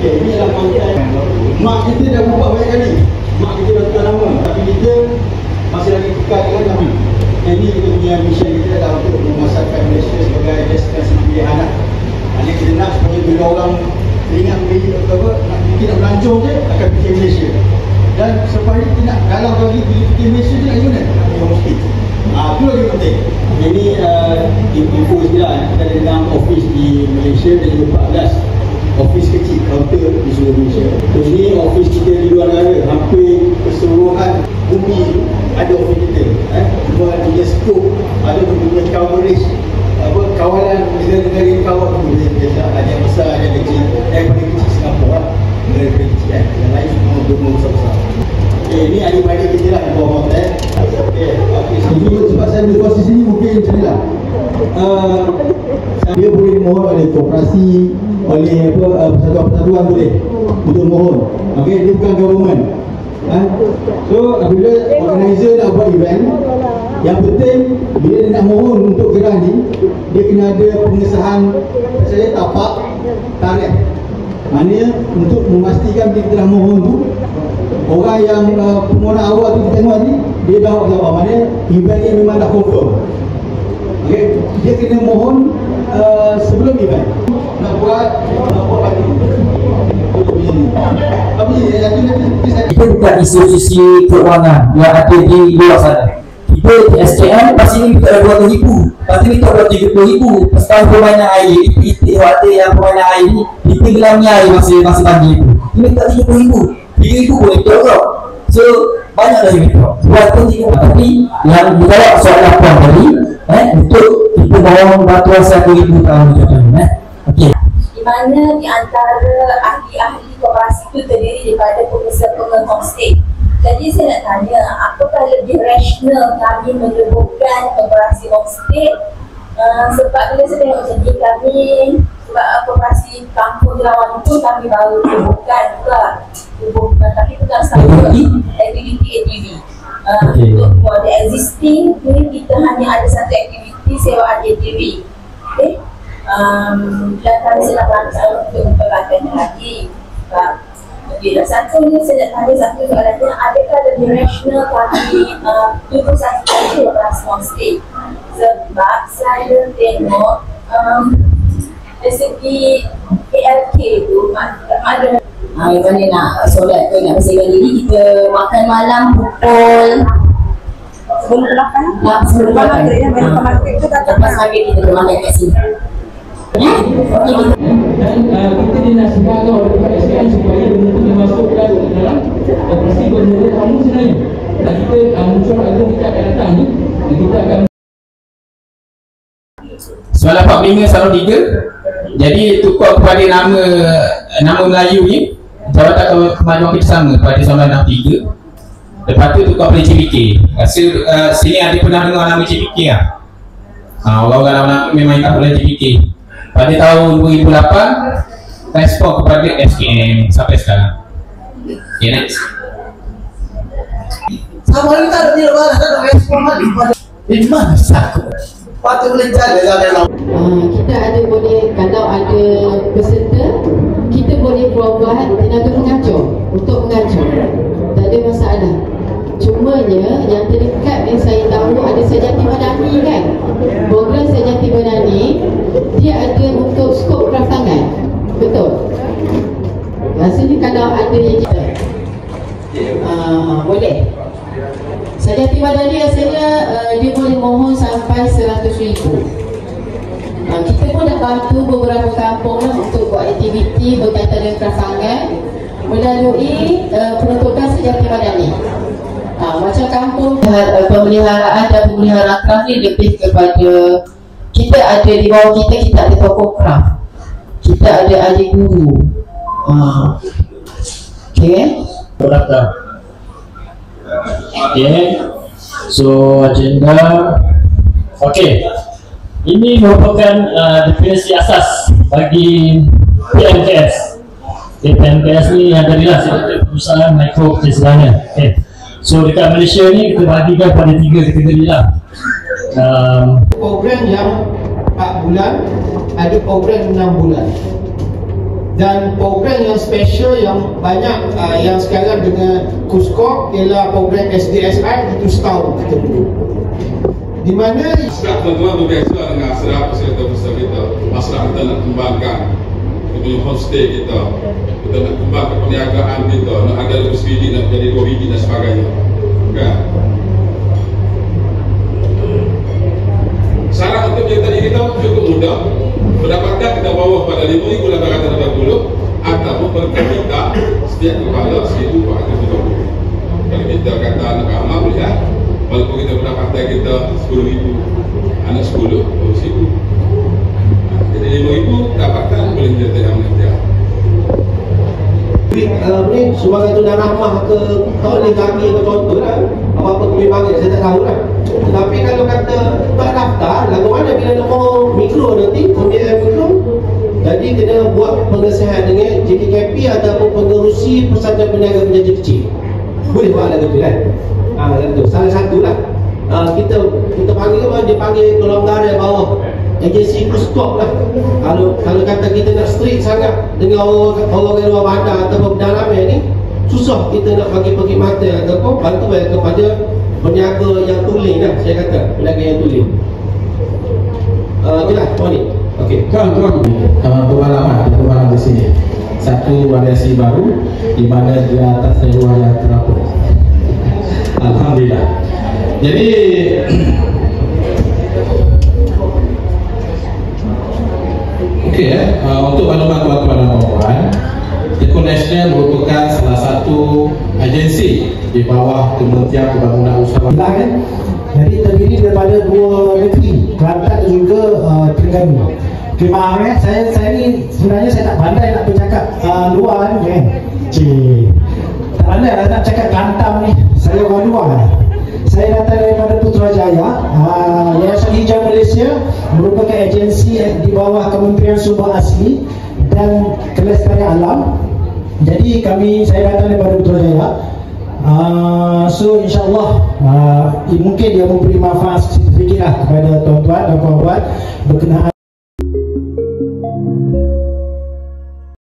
Okey, ini adalah pantai. Mak kita dah buat banyak kali. Mak kita dah tukar nama, tapi kita masih lagi tukar dengan nama. Ini kita punya mission kita adalah untuk memasarkan Malaysia sebagai destinasi pilihan anak. Hanya kita nak supaya bila orang ingat nak fikir nak melancong je, akan fikir Malaysia. Dan selepas ini kita nak galau lagi, bila fikir Malaysia je nak mana? Nak fikir mesti. Itu lagi penting. Ini info sekejap. Kita ada 6 office di Malaysia dan juga 14 office kecil, kaunter di seluruh Malaysia. Terus ni office kita di luar negara, hampir keseluruhan bumi ada office kita. Cuma dia scope, ada punya coverage, kawalan negara-negara yang kawal tu ada yang besar, ada yang kecil. Yang paling kecil Singapura, negara kecil kan. Yang lain semua berdua besar-besar. Okay, ini adik-adik kita lah di bawah hotel. Jadi sebab saya di posisi ni mungkin macam ni lah. Dia boleh mohon oleh koperasi, oleh persatuan-persatuan boleh untuk mohon. Okay, dia bukan government. So bila organizer nak buat event, yang penting bila dia nak mohon untuk geran ni, dia kena ada pengesahan saya tapak tarikh. Maknanya untuk memastikan bila kita dah mohon tu, orang yang permohonan awal tu kita tengok ni, dia dah apa, maknanya event ni memang dah confirm. Okay, dia kena mohon sebelum event nak buat lagi. Kita bukan institusi keuangan yang ada di luar sana. Kita di SKM pasti ni kita ada 200,000, pasti ni kita ada 30,000. Pasal permainan air, itu ada yang permainan air ni, kita gelamnya air masih pagi itu. Ini tak 30,000, 3,000 boleh kita tak. So banyak dah kita. Buat pun tidak. Tapi yang dijawab soalan puan tadi, untuk kita bawa bantuan 1,000 tahun contohnya. Okey. Di mana di antara ahli-ahli koperasi itu terdiri daripada pengusaha homestay. Jadi saya nak tanya, apakah lebih rasional kami menyebutkan koperasi homestay? Sebab bila saya tengok macam ni, kami sebab koperasi kampung Jerawan itu kami baru menyebutkan juga. Tapi bukan satu aktiviti ATV. Untuk model existing ni kita hanya ada satu aktiviti sewaan ATV. Okay? Dan kami sedang merancang untuk memperlakukannya lagi. Okey, dan satu ni saya nak tanya satu soalannya, adakah lebih rasional kami duduk satu saja operasi homestay? Sebab saya tengok dari segi ALK tu ada mana nak solat tu, nak bersihkan diri, kita makan malam pukul sebelum makan? Sebelum makan kita tak lepas maghrib kita makan kat sini. Dan kita dinasihatkan oleh Pak SKM supaya benda dimasukkan ke dalam operasi benda kamu sebenarnya. Dan kita muncul agung kita akan datang ni, dan kita akan soalan 45 soalan 3. Jadi tukar kepada nama Melayu ni, Jabatan Kemajuan Kerjasama pada soalan 63. Lepas tu tukar pada CPK. Rasa sini ada pernah dengar nama CPK lah. Orang-orang memang tak boleh CPK. Pada tahun 2008, respon kepada SKM sampai sekarang. Okay, next. Sama ni tak ada dia malah tak ada respon lagi. Di mana sakit? Patut boleh jaga dalam. Kita ada boleh, kalau ada peserta, kita boleh buat tenaga mengajar untuk mengajar. Tak ada masalah. Cumanya yang terdekat yang saya tahu ada Sejati Madani kan. Program Sejati Madani dia ada untuk skop raftangan. Betul. Rasanya kalau ada yang kita boleh. Sejati Madani rasanya dia boleh mohon sampai 100,000. Kita pun dah bantu beberapa kampung lah untuk buat aktiviti berkaitan dengan raftangan melalui peruntukan Sejati Madani. Macam kampung pemeliharaan dan pemeliharaan kraft ni lebih kepada kita ada di bawah kita ada tokoh kraft, kita ada ahli guru. Okay. Okay. So agenda. Okay. Ini merupakan definisi asas bagi PMKS. PMKS ni adalah perusahaan mikro kecil sederhana. Okay. So dekat Malaysia ni kita bahagikan pada 3 kategori lah. Program yang 4 bulan, ada program 6 bulan. Dan program yang special yang banyak yang sekarang dengan KUSKOP ialah program SDSI, itu setahun kita dulu. Di mana tuan-tuan berbiasa dengan serap peserta-peserta kita, masalah kita nak kembangkan punya homestay kita, kita nak kembangkan perniagaan kita, nak ada lebih sebiji, nak jadi 2 biji dan sebagainya, kan? Syarat untuk menjadi tadi kita cukup mudah. Pendapatan kita bawa pada RM5,880 ataupun per kapita setiap kepala RM1,430. Kalau kita kata anak ramah boleh, walaupun kita pendapatan kita RM10,000, anak 10 RM10,000. Jadi RM5,000 pendapatan boleh menjadi yang menjadi. Ni sebagai tuan rahmah ke oleh kami ke contoh lah, apa-apa kebimbangan saya tak tahu lah. Tapi kalau kata tak daftar, lagu mana bila nak mau mikro nanti, pembiayaan mikro, jadi kena buat penasihat dengan JKKP ataupun pengerusi Persatuan Peniaga Penjaja Kecil. Boleh buat lagu tu kan? Lagu tu, salah satu lah. Kita panggil apa? Dia panggil kelonggaran bawah agensi KUSKOP lah. Kalau kata kita nak strict sangat dengan orang luar bandar ataupun pedalaman ni, susah kita nak bagi perkhidmatan ataupun bantuan kepada peniaga yang tulen lah, saya kata peniaga yang tulen. Itulah Tony. Okey. Pengalaman di sini. Satu variasi baru di mana di atas sewa yang terapung. Alhamdulillah. Jadi okey, untuk maklumat tuan-tuan dan puan-puan, Tekun Nasional merupakan salah satu agensi di bawah Kementerian Pembangunan Usaha kan? Jadi terdiri daripada 2 negeri, Kelantan dan juga Terengganu. Okay, maaf saya ni sebenarnya saya tak pandai nak bercakap luar ni kan. Tak pandai lah nak cakap Kelantan ni. Saya orang luar. Saya datang daripada Putrajaya, Yayasan Hijau Malaysia merupakan agensi di bawah Kementerian Sumber Asli dan Kelestarian Alam. Jadi saya datang daripada Putrajaya. So insyaAllah mungkin dia memberi manfaat sedikit lah kepada tuan-tuan dan puan-puan berkenaan